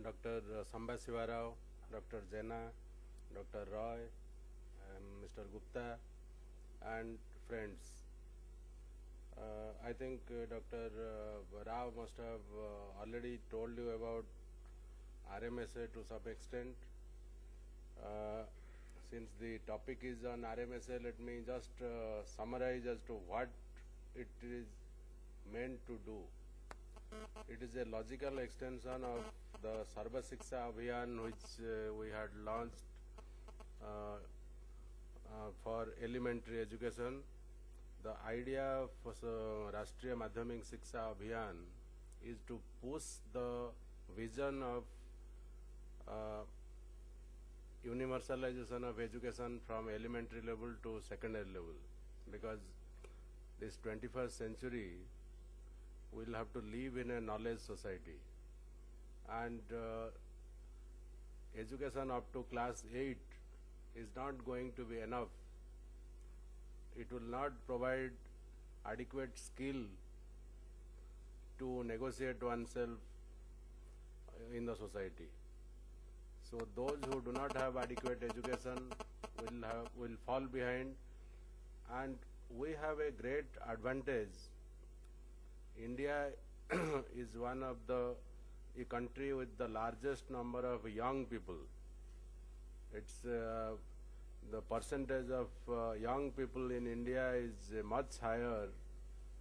Dr. Subhash, Dr. Jena, Dr. Roy, Mr. Gupta, and friends. I think Dr. Rao must have already told you about RMSA to some extent. Since the topic is on RMSA, let me just summarize as to what it is meant to do. It is a logical extension of the Sarva Shiksha Abhiyan which we had launched for elementary education. The idea of Rashtriya Madhyamik Shiksha Abhiyan is to push the vision of universalization of education from elementary level to secondary level, because this 21st century will have to live in a knowledge society, and education up to class 8 is not going to be enough. It will not provide adequate skill to negotiate oneself in the society. So those who do not have adequate education will fall behind, and we have a great advantage. India is one of the country with the largest number of young people. It's the percentage of young people in India is much higher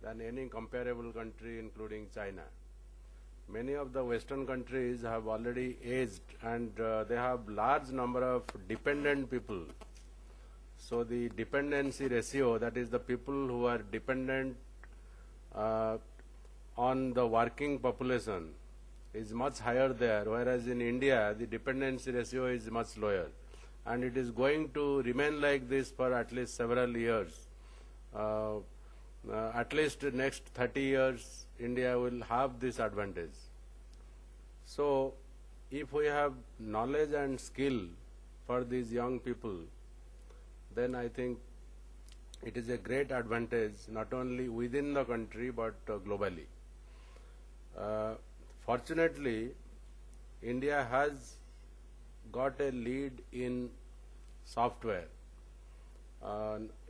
than any comparable country, including China. Many of the Western countries have already aged, and they have large number of dependent people. So the dependency ratio, that is the people who are dependent on the working population, is much higher there, whereas in India the dependency ratio is much lower, and it is going to remain like this for at least several years. At least next 30 years India will have this advantage. So if we have knowledge and skill for these young people, then I think it is a great advantage not only within the country but globally. Fortunately, India has got a lead in software.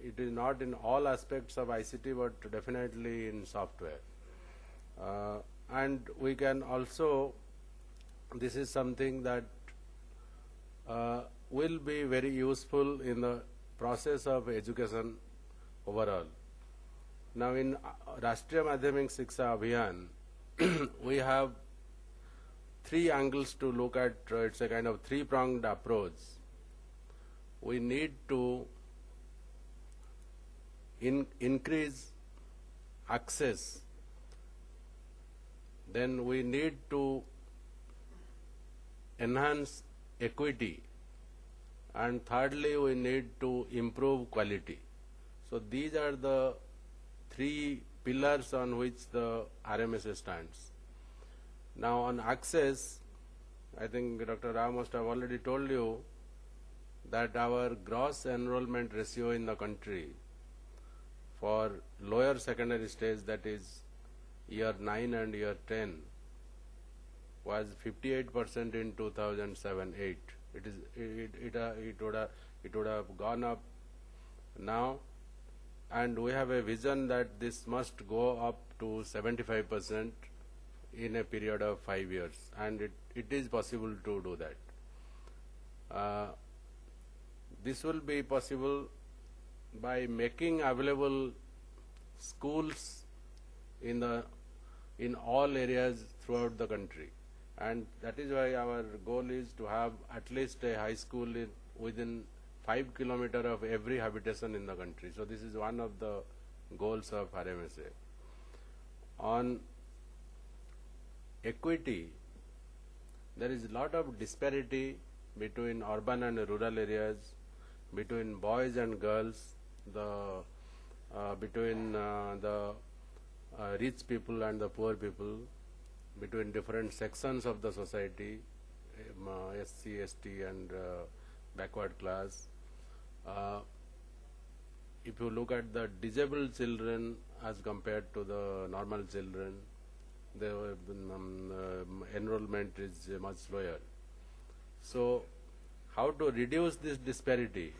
It is not in all aspects of ICT, but definitely in software. And we can also, this is something that will be very useful in the process of education overall. Now in Rashtriya Madhyamik Shiksha Abhiyan, we have three angles to look at. It's a kind of three-pronged approach. We need to increase access, then we need to enhance equity, and thirdly we need to improve quality. So these are the three pillars on which the RMSA stands. Now on access, I think Dr. Rao must have already told you that our gross enrollment ratio in the country for lower secondary stage, that is year 9 and year 10, was 58% in 2007-8. It would have gone up now, and we have a vision that this must go up to 75% in a period of 5 years, and it is possible to do that. This will be possible by making available schools in all areas throughout the country, and that is why our goal is to have at least a high school within 5 kilometers of every habitation in the country. So this is one of the goals of RMSA. On equity, there is a lot of disparity between urban and rural areas, between boys and girls, between the rich people and the poor people, between different sections of the society, SC, ST and backward class. If you look at the disabled children as compared to the normal children, the enrollment is much lower. So how to reduce this disparity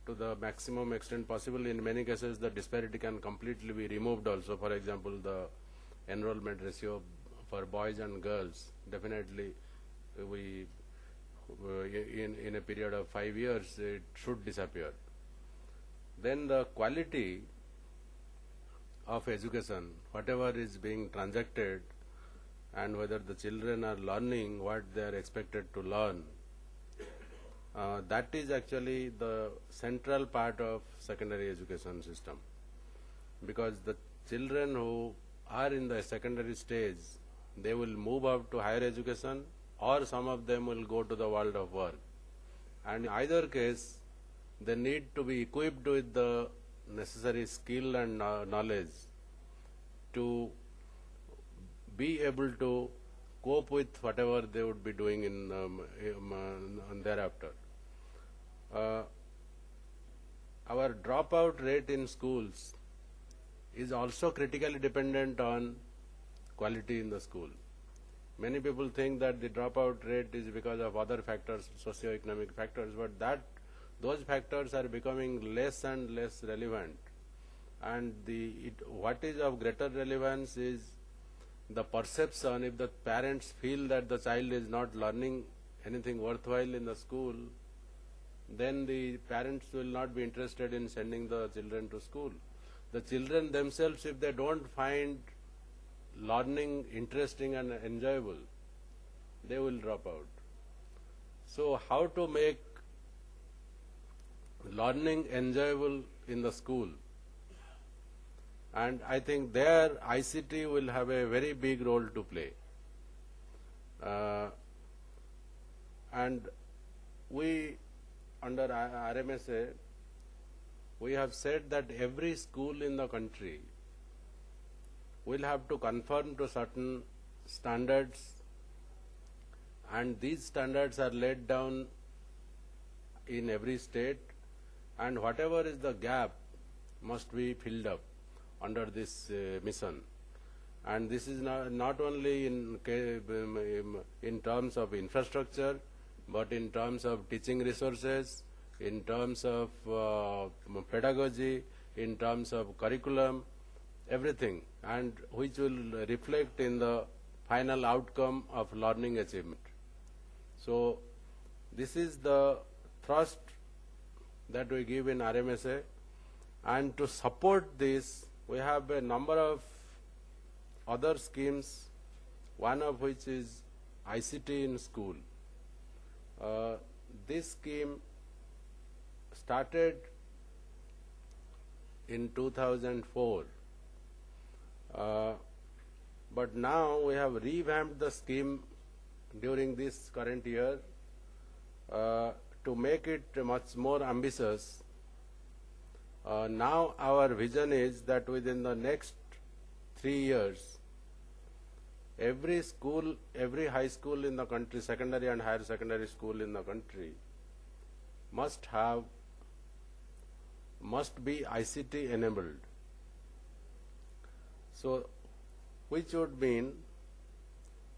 to the maximum extent possible? In many cases, the disparity can completely be removed also. For example, the enrollment ratio for boys and girls, definitely we in a period of 5 years it should disappear. Then the quality of education, whatever is being transacted, and whether the children are learning what they are expected to learn, that is actually the central part of secondary education system. Because the children who are in the secondary stage, they will move up to higher education, or some of them will go to the world of work. And in either case, they need to be equipped with the necessary skill and knowledge to be able to cope with whatever they would be doing in thereafter. Our dropout rate in schools is also critically dependent on quality in the school. Many people think that the dropout rate is because of other factors, socio-economic factors, but those factors are becoming less and less relevant. And what is of greater relevance is the perception. If the parents feel that the child is not learning anything worthwhile in the school, then the parents will not be interested in sending the children to school. The children themselves, if they don't find learning interesting and enjoyable, they will drop out. So how to make learning enjoyable in the school? And I think there ICT will have a very big role to play. And we, under RMSA, we have said that every school in the country will have to conform to certain standards, and these standards are laid down in every state, and whatever is the gap must be filled up under this mission. And this is not only in terms of infrastructure, but in terms of teaching resources, in terms of pedagogy, in terms of curriculum, everything, and which will reflect in the final outcome of learning achievement. So this is the thrust that we give in RMSA, and to support this we have a number of other schemes, one of which is ICT in school. This scheme started in 2004. But now we have revamped the scheme during this current year to make it much more ambitious. Now our vision is that within the next 3 years, every school, every high school in the country, secondary and higher secondary school in the country, must be ICT enabled. So, which would mean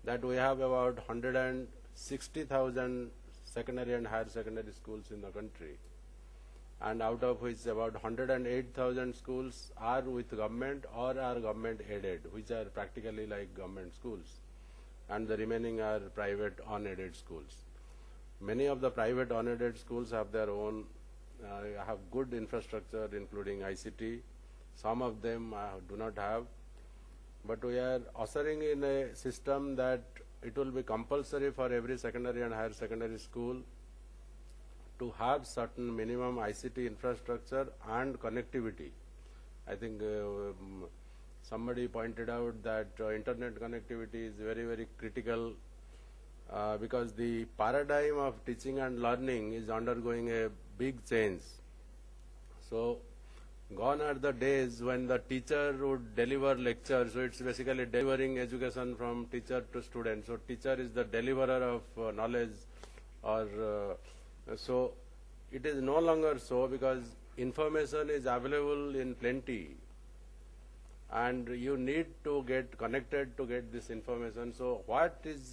that we have about 160,000 secondary and higher secondary schools in the country, and out of which about 108,000 schools are with government or are government aided, which are practically like government schools, and the remaining are private unaided schools. Many of the private unaided schools have their own, have good infrastructure including ICT. Some of them do not have. But we are ushering in a system that it will be compulsory for every secondary and higher secondary school to have certain minimum ICT infrastructure and connectivity. I think somebody pointed out that internet connectivity is very, very critical because the paradigm of teaching and learning is undergoing a big change. So gone are the days when the teacher would deliver lectures, so it's basically delivering education from teacher to student. So teacher is the deliverer of knowledge, or so it is no longer so, because information is available in plenty, and you need to get connected to get this information. So what is